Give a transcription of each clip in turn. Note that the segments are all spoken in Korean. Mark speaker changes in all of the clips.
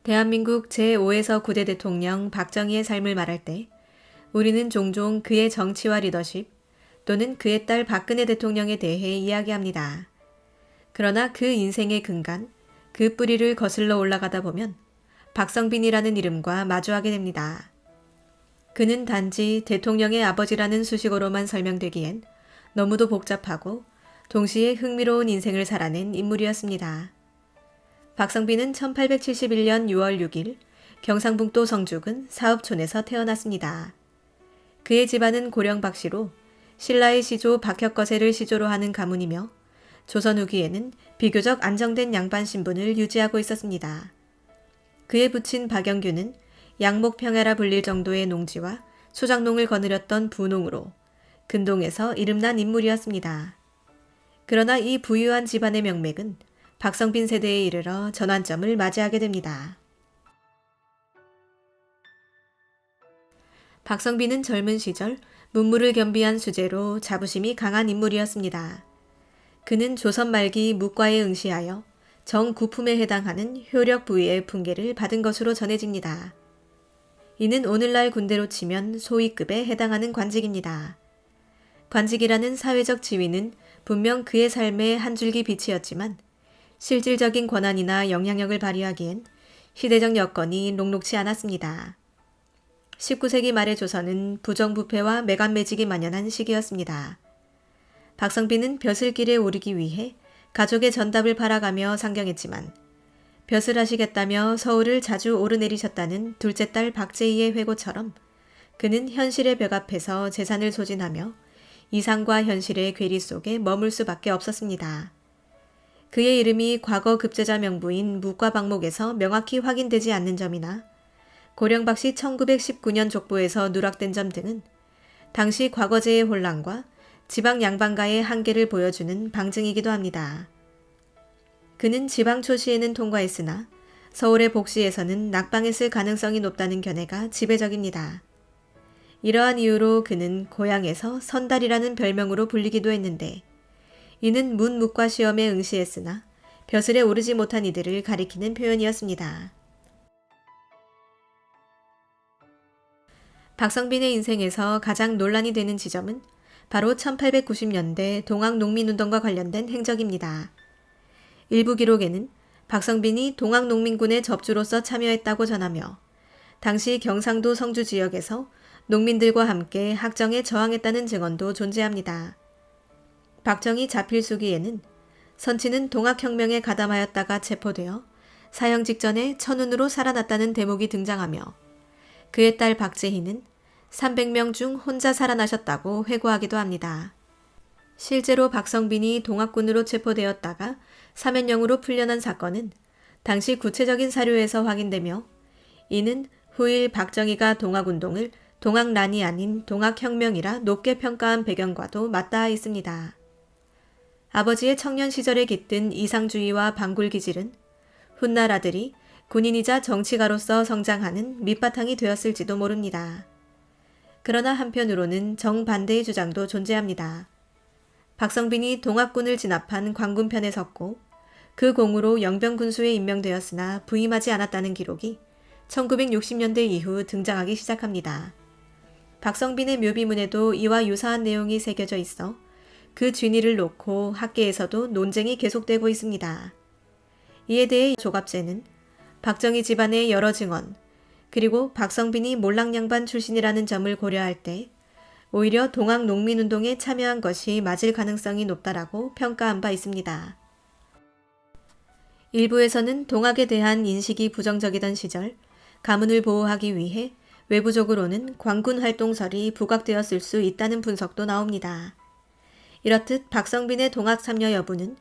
Speaker 1: 대한민국 제5에서 9대 대통령 박정희의 삶을 말할 때 우리는 종종 그의 정치와 리더십 또는 그의 딸 박근혜 대통령에 대해 이야기합니다. 그러나 그 인생의 근간, 그 뿌리를 거슬러 올라가다 보면 박성빈이라는 이름과 마주하게 됩니다. 그는 단지 대통령의 아버지라는 수식어로만 설명되기엔 너무도 복잡하고 동시에 흥미로운 인생을 살아낸 인물이었습니다. 박성빈은 1871년 6월 6일 경상북도 성주군 사읍촌에서 태어났습니다. 그의 집안은 고령박씨로 신라의 시조 박혁거세를 시조로 하는 가문이며 조선 후기에는 비교적 안정된 양반 신분을 유지하고 있었습니다. 그의 부친 박영규는 양목평야라 불릴 정도의 농지와 수작농을 거느렸던 부농으로 근동에서 이름난 인물이었습니다. 그러나 이 부유한 집안의 명맥은 박성빈 세대에 이르러 전환점을 맞이하게 됩니다. 박성빈은 젊은 시절 문무를 겸비한 수재로 자부심이 강한 인물이었습니다. 그는 조선 말기 무과에 응시하여 정구품에 해당하는 효력 부위의 분계를 받은 것으로 전해집니다. 이는 오늘날 군대로 치면 소위급에 해당하는 관직입니다. 관직이라는 사회적 지위는 분명 그의 삶의 한 줄기 빛이었지만 실질적인 권한이나 영향력을 발휘하기엔 시대적 여건이 녹록치 않았습니다. 19세기 말의 조선은 부정부패와 매간매직이 만연한 시기였습니다. 박성빈은 벼슬길에 오르기 위해 가족의 전답을 팔아가며 상경했지만 벼슬 하시겠다며 서울을 자주 오르내리셨다는 둘째 딸 박재희의 회고처럼 그는 현실의 벽 앞에서 재산을 소진하며 이상과 현실의 괴리 속에 머물 수밖에 없었습니다. 그의 이름이 과거 급제자 명부인 무과방목에서 명확히 확인되지 않는 점이나 고령박씨 1919년 족보에서 누락된 점 등은 당시 과거제의 혼란과 지방 양반가의 한계를 보여주는 방증이기도 합니다. 그는 지방 초시에는 통과했으나 서울의 복시에서는 낙방했을 가능성이 높다는 견해가 지배적입니다. 이러한 이유로 그는 고향에서 선달이라는 별명으로 불리기도 했는데 이는 문무과 시험에 응시했으나 벼슬에 오르지 못한 이들을 가리키는 표현이었습니다. 박성빈의 인생에서 가장 논란이 되는 지점은 바로 1890년대 동학농민운동과 관련된 행적입니다. 일부 기록에는 박성빈이 동학농민군의 접주로서 참여했다고 전하며 당시 경상도 성주 지역에서 농민들과 함께 학정에 저항했다는 증언도 존재합니다. 박정희 자필 수기에는 선치는 동학혁명에 가담하였다가 체포되어 사형 직전에 천운으로 살아났다는 대목이 등장하며 그의 딸 박재희는 300명 중 혼자 살아나셨다고 회고하기도 합니다. 실제로 박성빈이 동학군으로 체포되었다가 사면령으로 풀려난 사건은 당시 구체적인 사료에서 확인되며 이는 후일 박정희가 동학운동을 동학란이 아닌 동학혁명이라 높게 평가한 배경과도 맞닿아 있습니다. 아버지의 청년 시절에 깃든 이상주의와 반굴기질은 훗날 아들이 군인이자 정치가로서 성장하는 밑바탕이 되었을지도 모릅니다. 그러나 한편으로는 정반대의 주장도 존재합니다. 박성빈이 동학군을 진압한 광군편에 섰고 그 공으로 영병군수에 임명되었으나 부임하지 않았다는 기록이 1960년대 이후 등장하기 시작합니다. 박성빈의 묘비문에도 이와 유사한 내용이 새겨져 있어 그 진위를 놓고 학계에서도 논쟁이 계속되고 있습니다. 이에 대해 조갑제는 박정희 집안의 여러 증언, 그리고 박성빈이 몰락양반 출신이라는 점을 고려할 때 오히려 동학농민운동에 참여한 것이 맞을 가능성이 높다라고 평가한 바 있습니다. 일부에서는 동학에 대한 인식이 부정적이던 시절 가문을 보호하기 위해 외부적으로는 광군활동설이 부각되었을 수 있다는 분석도 나옵니다. 이렇듯 박성빈의 동학 참여 여부는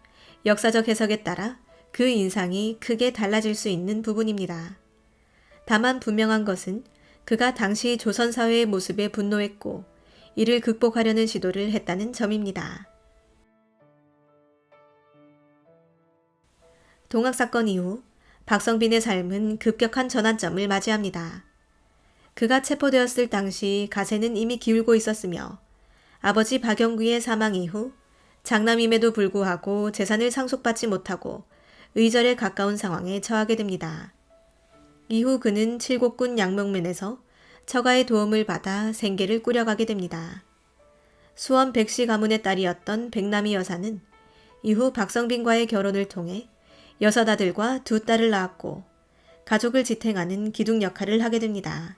Speaker 1: 역사적 해석에 따라 그 인상이 크게 달라질 수 있는 부분입니다. 다만 분명한 것은 그가 당시 조선사회의 모습에 분노했고 이를 극복하려는 시도를 했다는 점입니다. 동학사건 이후 박성빈의 삶은 급격한 전환점을 맞이합니다. 그가 체포되었을 당시 가세는 이미 기울고 있었으며 아버지 박영구의 사망 이후 장남임에도 불구하고 재산을 상속받지 못하고 의절에 가까운 상황에 처하게 됩니다. 이후 그는 칠곡군 양명면에서 처가의 도움을 받아 생계를 꾸려가게 됩니다. 수원 백씨 가문의 딸이었던 백남이 여사는 이후 박성빈과의 결혼을 통해 여섯 아들과 두 딸을 낳았고 가족을 지탱하는 기둥 역할을 하게 됩니다.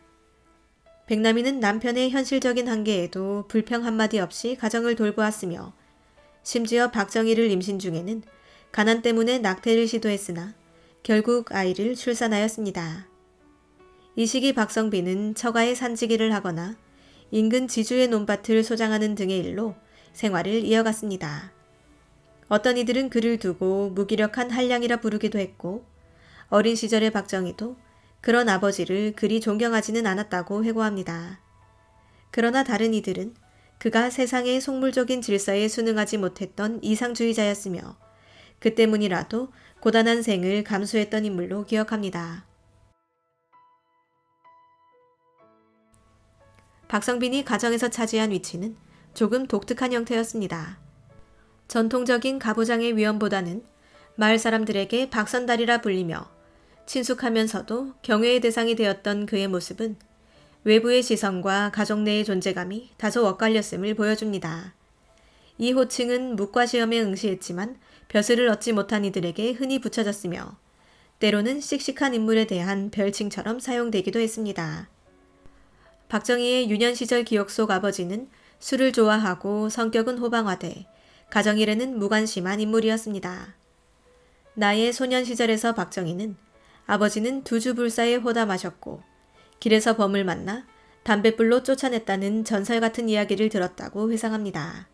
Speaker 1: 백남이는 남편의 현실적인 한계에도 불평 한마디 없이 가정을 돌보았으며 심지어 박정희를 임신 중에는 가난 때문에 낙태를 시도했으나 결국 아이를 출산하였습니다. 이 시기 박성빈은 처가의 산지기를 하거나 인근 지주의 논밭을 소장하는 등의 일로 생활을 이어갔습니다. 어떤 이들은 그를 두고 무기력한 한량이라 부르기도 했고 어린 시절의 박정희도 그런 아버지를 그리 존경하지는 않았다고 회고합니다. 그러나 다른 이들은 그가 세상의 속물적인 질서에 순응하지 못했던 이상주의자였으며 그 때문이라도 고단한 생을 감수했던 인물로 기억합니다. 박성빈이 가정에서 차지한 위치는 조금 독특한 형태였습니다. 전통적인 가부장의 위엄보다는 마을 사람들에게 박선달이라 불리며 친숙하면서도 경외의 대상이 되었던 그의 모습은 외부의 시선과 가족 내의 존재감이 다소 엇갈렸음을 보여줍니다. 이 호칭은 묵과 시험에 응시했지만 벼슬을 얻지 못한 이들에게 흔히 붙여졌으며 때로는 씩씩한 인물에 대한 별칭처럼 사용되기도 했습니다. 박정희의 유년 시절 기억 속 아버지는 술을 좋아하고 성격은 호방화돼 가정일에는 무관심한 인물이었습니다. 나의 소년 시절에서 박정희는 아버지는 두주불사에 호담하셨고 길에서 범을 만나 담뱃불로 쫓아냈다는 전설 같은 이야기를 들었다고 회상합니다.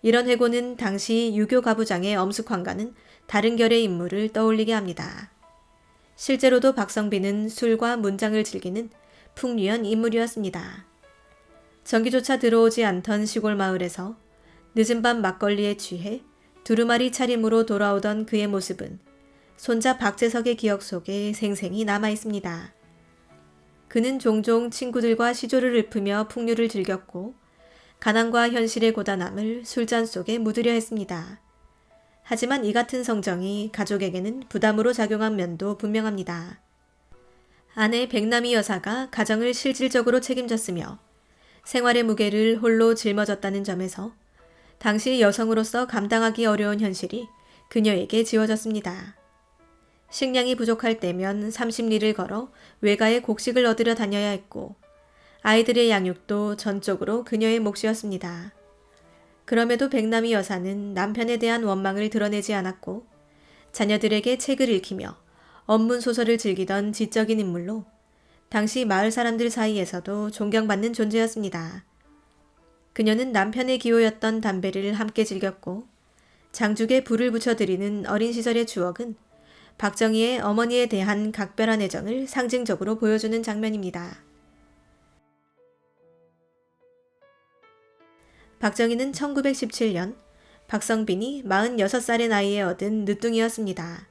Speaker 1: 이런 회고는 당시 유교 가부장의 엄숙함과는 다른 결의 인물을 떠올리게 합니다. 실제로도 박성빈은 술과 문장을 즐기는 풍류한 인물이었습니다. 전기조차 들어오지 않던 시골 마을에서 늦은 밤 막걸리에 취해 두루마리 차림으로 돌아오던 그의 모습은 손자 박재석의 기억 속에 생생히 남아있습니다. 그는 종종 친구들과 시조를 읊으며 풍류를 즐겼고 가난과 현실의 고단함을 술잔 속에 묻으려 했습니다. 하지만 이 같은 성정이 가족에게는 부담으로 작용한 면도 분명합니다. 아내 백남이 여사가 가정을 실질적으로 책임졌으며 생활의 무게를 홀로 짊어졌다는 점에서 당시 여성으로서 감당하기 어려운 현실이 그녀에게 지워졌습니다. 식량이 부족할 때면 30리를 걸어 외가에 곡식을 얻으러 다녀야 했고 아이들의 양육도 전적으로 그녀의 몫이었습니다. 그럼에도 백남이 여사는 남편에 대한 원망을 드러내지 않았고 자녀들에게 책을 읽히며 언문소설을 즐기던 지적인 인물로 당시 마을 사람들 사이에서도 존경받는 존재였습니다. 그녀는 남편의 기호였던 담배를 함께 즐겼고 장죽에 불을 붙여드리는 어린 시절의 추억은 박정희의 어머니에 대한 각별한 애정을 상징적으로 보여주는 장면입니다. 박정희는 1917년 박성빈이 46살의 나이에 얻은 늦둥이였습니다.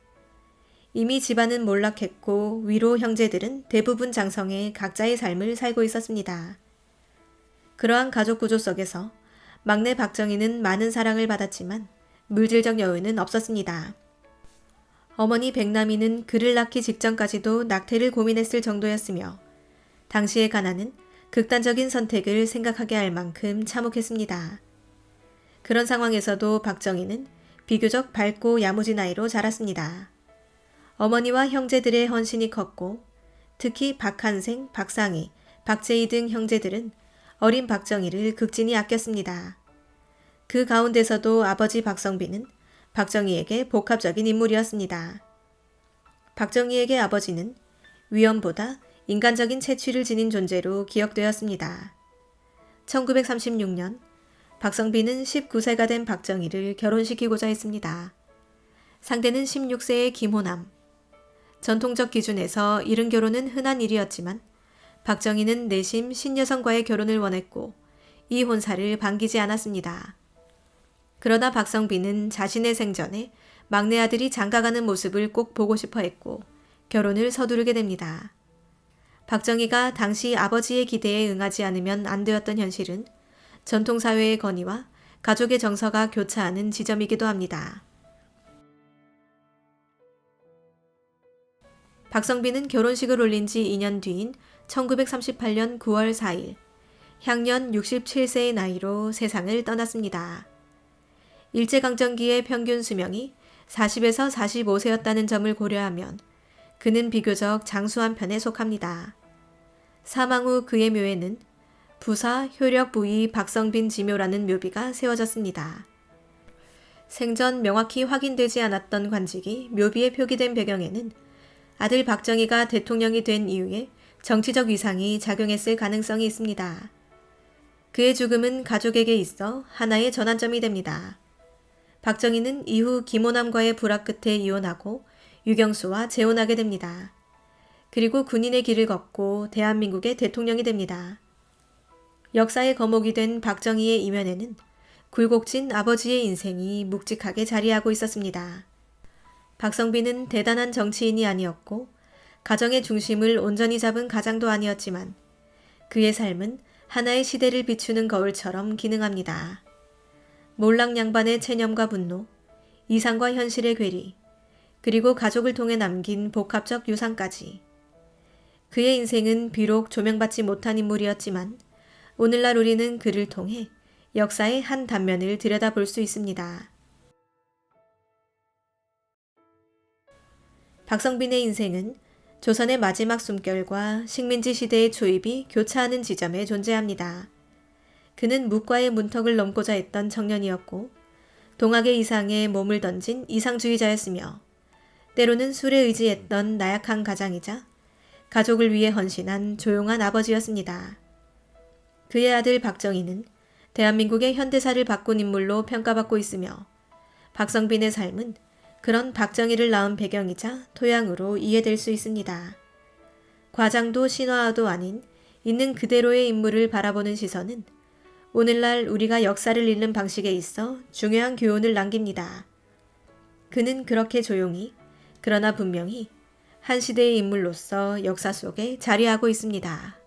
Speaker 1: 이미 집안은 몰락했고 위로 형제들은 대부분 장성해 각자의 삶을 살고 있었습니다. 그러한 가족 구조 속에서 막내 박정희는 많은 사랑을 받았지만 물질적 여유는 없었습니다. 어머니 백남이는 그를 낳기 직전까지도 낙태를 고민했을 정도였으며 당시의 가난은 극단적인 선택을 생각하게 할 만큼 참혹했습니다. 그런 상황에서도 박정희는 비교적 밝고 야무진 아이로 자랐습니다. 어머니와 형제들의 헌신이 컸고 특히 박한생, 박상희, 박재희 등 형제들은 어린 박정희를 극진히 아꼈습니다. 그 가운데서도 아버지 박성빈은 박정희에게 복합적인 인물이었습니다. 박정희에게 아버지는 위엄보다 인간적인 채취를 지닌 존재로 기억되었습니다. 1936년 박성빈은 19세가 된 박정희를 결혼시키고자 했습니다. 상대는 16세의 김호남. 전통적 기준에서 이른 결혼은 흔한 일이었지만 박정희는 내심 신여성과의 결혼을 원했고 이 혼사를 반기지 않았습니다. 그러나 박성빈은 자신의 생전에 막내 아들이 장가가는 모습을 꼭 보고 싶어 했고 결혼을 서두르게 됩니다. 박정희가 당시 아버지의 기대에 응하지 않으면 안 되었던 현실은 전통사회의 건의와 가족의 정서가 교차하는 지점이기도 합니다. 박성빈은 결혼식을 올린 지 2년 뒤인 1938년 9월 4일, 향년 67세의 나이로 세상을 떠났습니다. 일제강점기의 평균 수명이 40에서 45세였다는 점을 고려하면 그는 비교적 장수한 편에 속합니다. 사망 후 그의 묘에는 부사 효력 부위 박성빈 지묘라는 묘비가 세워졌습니다. 생전 명확히 확인되지 않았던 관직이 묘비에 표기된 배경에는 아들 박정희가 대통령이 된 이후에 정치적 위상이 작용했을 가능성이 있습니다. 그의 죽음은 가족에게 있어 하나의 전환점이 됩니다. 박정희는 이후 김호남과의 불화 끝에 이혼하고 유경수와 재혼하게 됩니다. 그리고 군인의 길을 걷고 대한민국의 대통령이 됩니다. 역사의 거목이 된 박정희의 이면에는 굴곡진 아버지의 인생이 묵직하게 자리하고 있었습니다. 박성빈은 대단한 정치인이 아니었고 가정의 중심을 온전히 잡은 가장도 아니었지만 그의 삶은 하나의 시대를 비추는 거울처럼 기능합니다. 몰락양반의 체념과 분노, 이상과 현실의 괴리, 그리고 가족을 통해 남긴 복합적 유산까지. 그의 인생은 비록 조명받지 못한 인물이었지만 오늘날 우리는 그를 통해 역사의 한 단면을 들여다볼 수 있습니다. 박성빈의 인생은 조선의 마지막 숨결과 식민지 시대의 초입이 교차하는 지점에 존재합니다. 그는 묵과의 문턱을 넘고자 했던 청년이었고 동학의 이상에 몸을 던진 이상주의자였으며 때로는 술에 의지했던 나약한 가장이자 가족을 위해 헌신한 조용한 아버지였습니다. 그의 아들 박정희는 대한민국의 현대사를 바꾼 인물로 평가받고 있으며 박성빈의 삶은 그런 박정희를 낳은 배경이자 토양으로 이해될 수 있습니다. 과장도 신화화도 아닌 있는 그대로의 인물을 바라보는 시선은 오늘날 우리가 역사를 읽는 방식에 있어 중요한 교훈을 남깁니다. 그는 그렇게 조용히 그러나 분명히 한 시대의 인물로서 역사 속에 자리하고 있습니다.